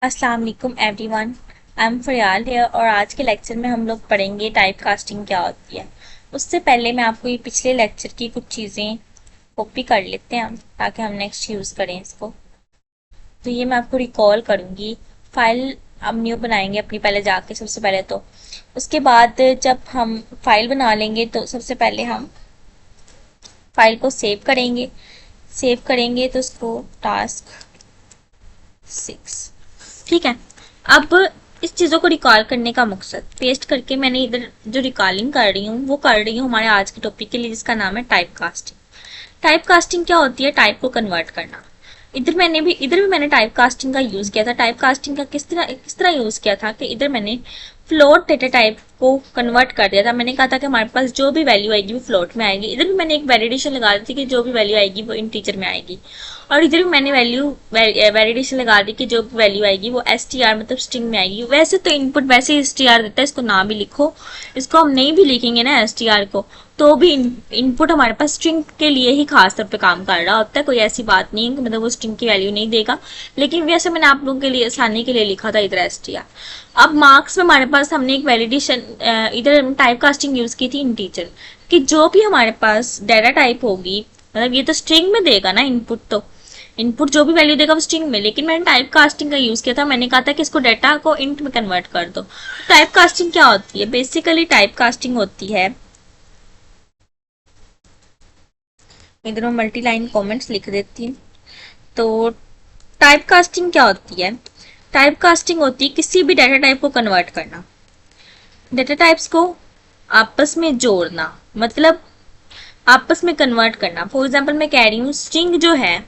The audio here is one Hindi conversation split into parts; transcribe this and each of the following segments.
अस्सलाम वालेकुम एवरीवन। आई एम फरियाल है और आज के लेक्चर में हम लोग पढ़ेंगे टाइप कास्टिंग क्या होती है। उससे पहले मैं आपको ये पिछले लेक्चर की कुछ चीज़ें कॉपी कर लेते हैं हम ताकि हम नेक्स्ट यूज़ करें इसको। तो ये मैं आपको रिकॉल करूँगी। फाइल हम न्यू बनाएंगे अपनी पहले जाके सबसे पहले तो। उसके बाद जब हम फाइल बना लेंगे तो सबसे पहले हम फाइल को सेव करेंगे तो उसको टास्क 6। ठीक है। अब इस चीज़ों को रिकॉल करने का मकसद पेस्ट करके मैंने इधर जो रिकॉलिंग कर रही हूँ वो कर रही हूँ हमारे आज के टॉपिक के लिए जिसका नाम है टाइप कास्टिंग। टाइप कास्टिंग क्या होती है? टाइप को कन्वर्ट करना। इधर भी मैंने टाइप कास्टिंग का यूज किया था। टाइप कास्टिंग का किस तरह यूज किया था कि इधर मैंने फ्लोट डेटा टाइप को कन्वर्ट कर दिया था। मैंने कहा था कि हमारे पास जो भी वैल्यू आएगी वो फ्लोट में आएगी। इधर भी मैंने एक वैलिडेशन लगा दी थी कि जो भी वैल्यू आएगी वो इंटीजर में आएगी। और इधर भी मैंने वैलिडेशन लगा दी कि जो वैल्यू आएगी वो str मतलब स्ट्रिंग में आएगी। वैसे तो इनपुट वैसे ही str देता है, इसको ना भी लिखो, इसको हम नहीं भी लिखेंगे ना str को तो भी इनपुट हमारे पास स्ट्रिंग के लिए ही खास तौर पे काम कर रहा होता है। कोई ऐसी बात नहीं है कि मतलब वो स्ट्रिंग की वैल्यू नहीं देगा, लेकिन वैसे मैंने आप लोगों के लिए आसानी के लिए लिखा था इधर str। अब मार्क्स में हमारे पास हमने एक वैलिडेशन इधर टाइप कास्टिंग यूज की थी इंटीजर कि जो भी हमारे पास डाटा टाइप होगी, मतलब ये तो स्ट्रिंग में देगा ना इनपुट जो भी वैल्यू देगा वो स्ट्रिंग में, लेकिन मैंने टाइप कास्टिंग का यूज किया था। मैंने कहा था कि इसको डाटा को इंट में कन्वर्ट कर दो। टाइप कास्टिंग क्या होती है? बेसिकली टाइप कास्टिंग होती है, इधर मैं मल्टी लाइन कॉमेंट्स लिख देती हूँ। तो टाइप कास्टिंग क्या होती है? टाइप कास्टिंग होती है किसी भी डाटा टाइप को कन्वर्ट करना, डाटा टाइप्स को आपस में जोड़ना, मतलब आपस में कन्वर्ट करना। फॉर एग्जाम्पल मैं कह रही हूँ स्ट्रिंग जो है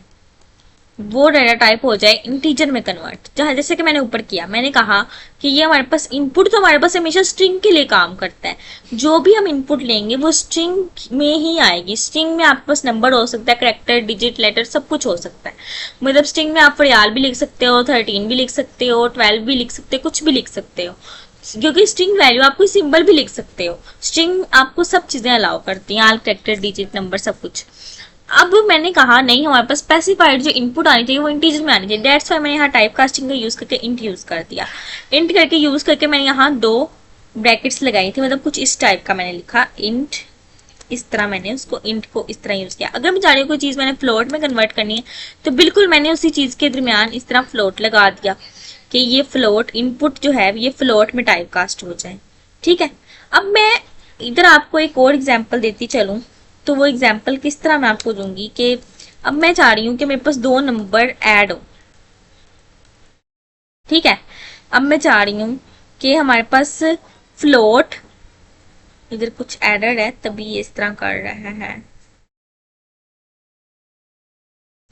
वो डाटा टाइप हो जाए इंटीजर में कन्वर्ट, जहां जैसे कि मैंने ऊपर किया, मैंने कहा कि ये हमारे पास इनपुट तो हमारे पास हमेशा स्ट्रिंग के लिए काम करता है। जो भी हम इनपुट लेंगे वो स्ट्रिंग में ही आएगी। स्ट्रिंग में आपके पास नंबर हो सकता है, करेक्टर, डिजिट, लेटर, सब कुछ हो सकता है। मतलब स्ट्रिंग में आप रियाल भी लिख सकते हो, 13 भी लिख सकते हो, 12 भी लिख सकते हो, कुछ भी लिख सकते हो, क्योंकि स्ट्रिंग वैल्यू आपको सिंबल भी लिख सकते हो। स्ट्रिंग आपको सब चीजें अलाउ करती हैं, आल, करेक्टर, डिजिट, नंबर, सब कुछ। अब मैंने कहा नहीं, हमारे पास स्पेसिफाइड जो इनपुट आनी चाहिए वो इंटीजर में आनी चाहिए। दैट्स वाई मैंने यहाँ टाइप कास्टिंग का यूज करके इंट यूज कर दिया। इंट करके यूज करके मैंने यहाँ 2 ब्रैकेट्स लगाई थी, मतलब कुछ इस टाइप का मैंने लिखा इंट। इस तरह मैंने उसको इंट को इस तरह यूज किया। अगर मैं चाह रही हूँ कोई चीज मैंने फ्लोट में कन्वर्ट करनी है तो बिल्कुल मैंने उसी चीज के दरमियान इस तरह फ्लोट लगा दिया कि ये फ्लोट इनपुट जो है ये फ्लोट में टाइप कास्ट हो जाए। ठीक है। अब मैं इधर आपको एक और एग्जाम्पल देती चलूं, तो वो एग्जाम्पल किस तरह मैं आपको दूंगी कि अब मैं चाह रही हूँ कि मेरे पास 2 नंबर ऐड हो। ठीक है। अब मैं चाह रही हूँ कि हमारे पास फ्लोट, इधर कुछ एरर है तभी ये इस तरह कर रहा है,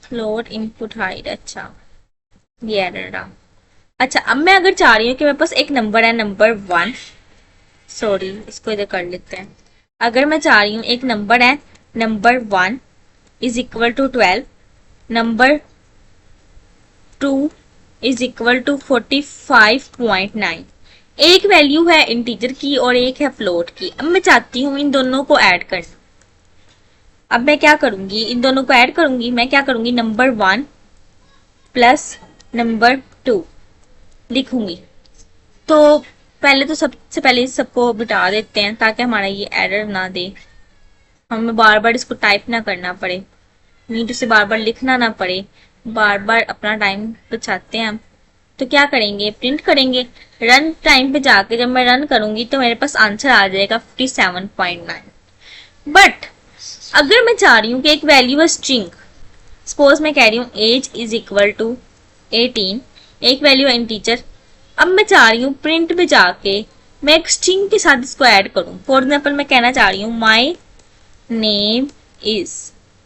फ्लोट इनपुट हाइड। अच्छा, ये एरर रहा। अच्छा, अब मैं अगर चाह रही हूँ कि मेरे पास एक नंबर है, नंबर 1, सॉरी इसको इधर कर लेते हैं। अगर मैं चाह रही हूँ एक नंबर है, number 1 is equal to 12, number 2 is equal to 45.9। एक वैल्यू है इंटीजर की और एक है फ्लोट की। अब मैं चाहती हूँ इन दोनों को ऐड करना। अब मैं क्या करूंगी, इन दोनों को ऐड करूंगी। मैं क्या करूंगी, नंबर 1 प्लस नंबर 2 लिखूंगी। तो पहले तो सबसे पहले सबको बिठा देते हैं ताकि हमारा ये एरर ना दे, हमें बार बार इसको टाइप ना करना पड़े, नीट से बार बार लिखना ना पड़े, बार बार अपना टाइम बचाते हैं हम। तो क्या करेंगे, प्रिंट करेंगे। रन टाइम पे जाके जब मैं रन करूंगी तो मेरे पास आंसर आ जाएगा 57.9। बट अगर मैं चाह रही हूँ कि एक वैल्यू है स्ट्रिंग, सपोज मैं कह रही हूँ एज इज इक्वल टू 18, एक वैल्यू है इंटीजर। अब मैं चाह रही हूँ प्रिंट में जाके मैं एक स्ट्रिंग के साथ इसको ऐड करूँ। फॉर एग्जाम्पल मैं कहना चाह रही हूँ माई नेम इज।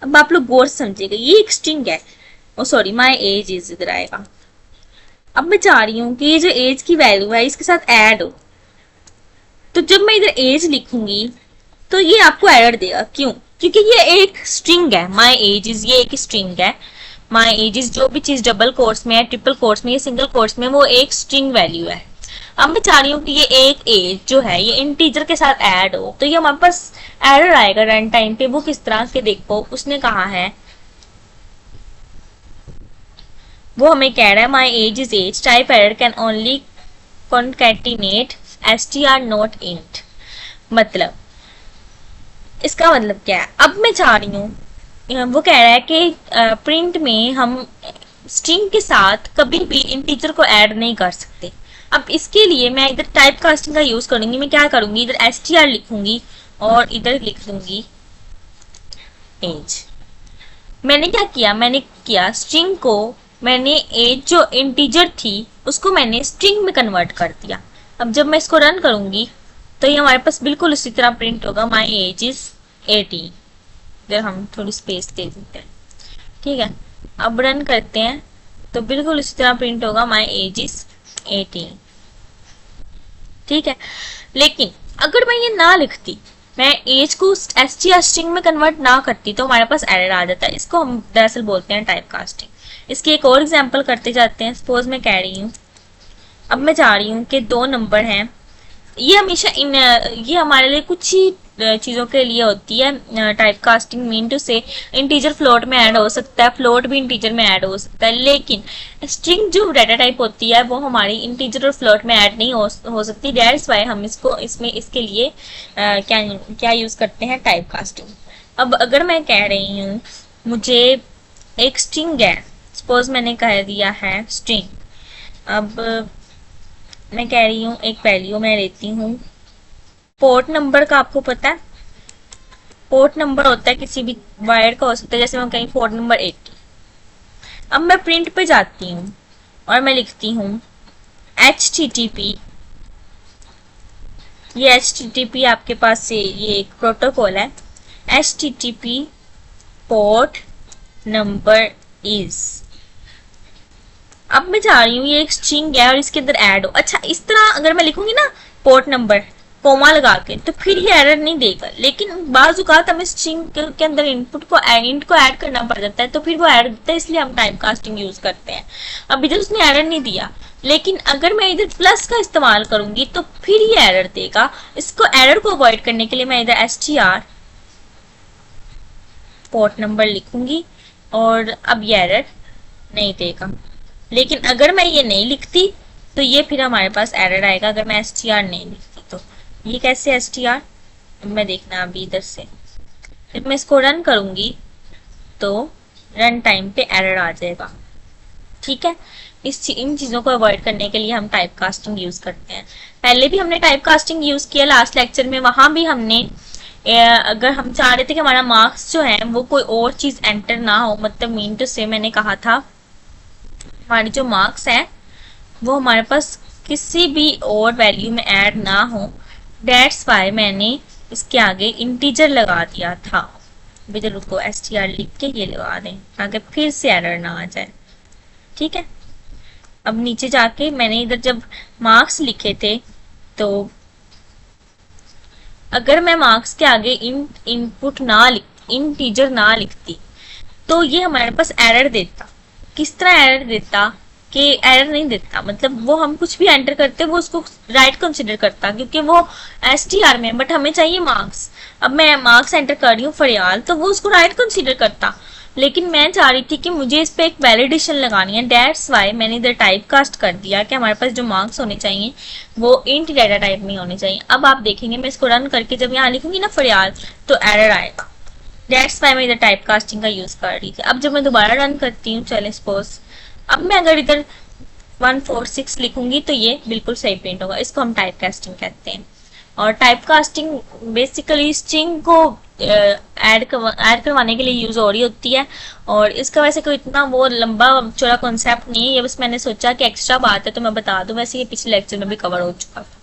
अब आप लोग गौर से समझिएगा, ये एक स्ट्रिंग है। ओ सॉरी, माई एज इज इधर आएगा। अब मैं चाह रही हूँ कि ये जो एज की वैल्यू है इसके साथ ऐड हो, तो जब मैं इधर एज लिखूंगी तो ये आपको एरर देगा। क्यों? क्योंकि ये एक स्ट्रिंग है, माई एज इज, ये एक स्ट्रिंग है। माई एज इज जो भी चीज डबल कोर्स में है, ट्रिपल कोर्स में, ये सिंगल कोर्स में, वो एक स्ट्रिंग वैल्यू है। अब मैं चाह रही हूँ कि ये एक एज जो है ये इंटीजर के साथ ऐड हो, तो ये हमारे पास एरर आएगा रन टाइम पे। वो किस तरह के, देखो उसने कहा है वो हमें कह रहा है my age is age, type error can only concatenate str not int. मतलब इसका मतलब क्या है, अब मैं चाह रही हूँ, वो कह रहा है कि प्रिंट में हम स्ट्रिंग के साथ कभी भी इंटीजर को ऐड नहीं कर सकते। अब इसके लिए मैं इधर टाइप कास्टिंग का यूज करूंगी। मैं क्या करूंगी, इधर str लिखूंगी और इधर लिख दूंगी एज। मैंने क्या किया, मैंने किया स्ट्रिंग को, मैंने एज जो इंटीजर थी उसको मैंने स्ट्रिंग में कन्वर्ट कर दिया। अब जब मैं इसको रन करूंगी तो ये हमारे पास बिल्कुल उसी तरह प्रिंट होगा, माई एज इज 18। इधर हम थोड़ी स्पेस दे देते हैं, ठीक है। अब रन करते हैं तो बिल्कुल इसी तरह प्रिंट होगा, माई एज इज 18, ठीक है। लेकिन अगर मैं ये ना लिखती, मैं एज को str स्ट्रिंग में कन्वर्ट ना करती, तो हमारे पास एरर आ जाता है। इसको हम दरअसल बोलते हैं टाइप कास्टिंग। इसकी एक और एग्जांपल करते जाते हैं। सपोज मैं कह रही हूँ, अब मैं चाह रही हूँ कि दो नंबर हैं। ये हमेशा ये हमारे लिए कुछ ही चीजों के लिए होती है टाइप कास्टिंग। मीन टू से इंटीजर फ्लोट में ऐड हो सकता है, फ्लोट भी इंटीजर में ऐड हो सकता है, लेकिन स्ट्रिंग जो डाटा टाइप होती है वो हमारी इंटीजर और फ्लोट में ऐड नहीं हो सकती। दैट्स वाई हम इसको इसके लिए क्या यूज करते हैं, टाइप कास्टिंग। अब अगर मैं कह रही हूँ मुझे एक स्ट्रिंग है, सपोज मैंने कह दिया है स्ट्रिंग। अब मैं कह रही हूँ एक वैल्यू मैं लेती हूँ पोर्ट नंबर का। आपको पता है पोर्ट नंबर होता है किसी भी वायर का हो सकता है, जैसे मैं कहीं पोर्ट नंबर 80। अब मैं प्रिंट पे जाती हूँ और मैं लिखती हूँ HTTP। ये HTTP आपके पास से ये एक प्रोटोकॉल है, HTTP पोर्ट नंबर इज। अब मैं चाह रही हूँ ये एक स्ट्रिंग है और इसके अंदर ऐड हो। अच्छा, इस तरह अगर मैं लिखूंगी ना पोर्ट नंबर कोमा लगा के, तो फिर ये एरर नहीं देगा। लेकिन बाज़ औक़ात हमें स्ट्रिंग के अंदर इंट को ऐड करना पड़ जाता है, तो फिर वो एरर देता है, इसलिए हम टाइप कास्टिंग यूज करते हैं। अब इधर उसने एरर नहीं दिया, लेकिन अगर मैं इधर प्लस का इस्तेमाल करूंगी तो फिर ये एरर देगा। इसको एरर को अवॉइड करने के लिए मैं इधर str पोर्ट नंबर लिखूंगी और अब ये एरर नहीं देगा। लेकिन अगर मैं ये नहीं लिखती तो ये फिर हमारे पास एरर आएगा, अगर मैं str नहीं लिखती तो। ये कैसे str, मैं देखना अभी इधर से। जब मैं इसको रन करूंगी तो रन टाइम पे एरर आ जाएगा, ठीक है। इन चीजों को अवॉइड करने के लिए हम टाइप कास्टिंग यूज करते हैं। पहले भी हमने टाइप कास्टिंग यूज किया लास्ट लेक्चर में, वहां भी हमने अगर हम चाह रहे थे कि हमारा मार्क्स जो है वो कोई और चीज एंटर ना हो, मतलब मीन टू से मैंने कहा था हमारे जो मार्क्स है वो हमारे पास किसी भी और वैल्यू में ऐड ना हो। दैट्स वाई मैंने इसके आगे इंटीजर लगा दिया था। इधर रुको, str लिख के ये लगा दें ताकि फिर से एरर ना आ जाए, ठीक है। अब नीचे जाके मैंने इधर जब मार्क्स लिखे थे, तो अगर मैं मार्क्स के आगे इंटीजर ना लिखती तो ये हमारे पास एरर देता। किस तरह एरर देता कि एरर नहीं देता, मतलब वो हम कुछ भी एंटर करते वो उसको राइट कंसिडर करता, क्योंकि वो str में, बट हमें चाहिए मार्क्स। अब मैं मार्क्स एंटर कर रही हूँ फरियाल, तो वो उसको राइट कंसिडर करता। लेकिन मैं चाह रही थी कि मुझे इस पे एक वैलिडेशन लगानी है। दैट्स वाई मैंने इधर टाइप कास्ट कर दिया कि हमारे पास जो मार्क्स होने चाहिए वो इंट डाटा टाइप में होने चाहिए। अब आप देखेंगे मैं इसको रन करके जब यहाँ लिखूंगी ना फरियाल, तो एरर आएगा। दैट्स वाई मैं इधर टाइप कास्टिंग का यूज कर रही थी। अब जब मैं दोबारा रन करती हूँ, चले सपोज अब मैं अगर इधर 146 लिखूंगी तो ये बिल्कुल सही प्रिंट होगा। इसको हम टाइप कास्टिंग कहते हैं। और टाइप कास्टिंग बेसिकली स्ट्रिंग को ऐड करवाने के लिए यूज हो रही होती है, और इसका वैसे कोई इतना वो लंबा चौड़ा कॉन्सेप्ट नहीं है। ये बस मैंने सोचा कि एक्स्ट्रा बात है तो मैं बता दूं, वैसे ये पिछले लेक्चर में भी कवर हो चुका था।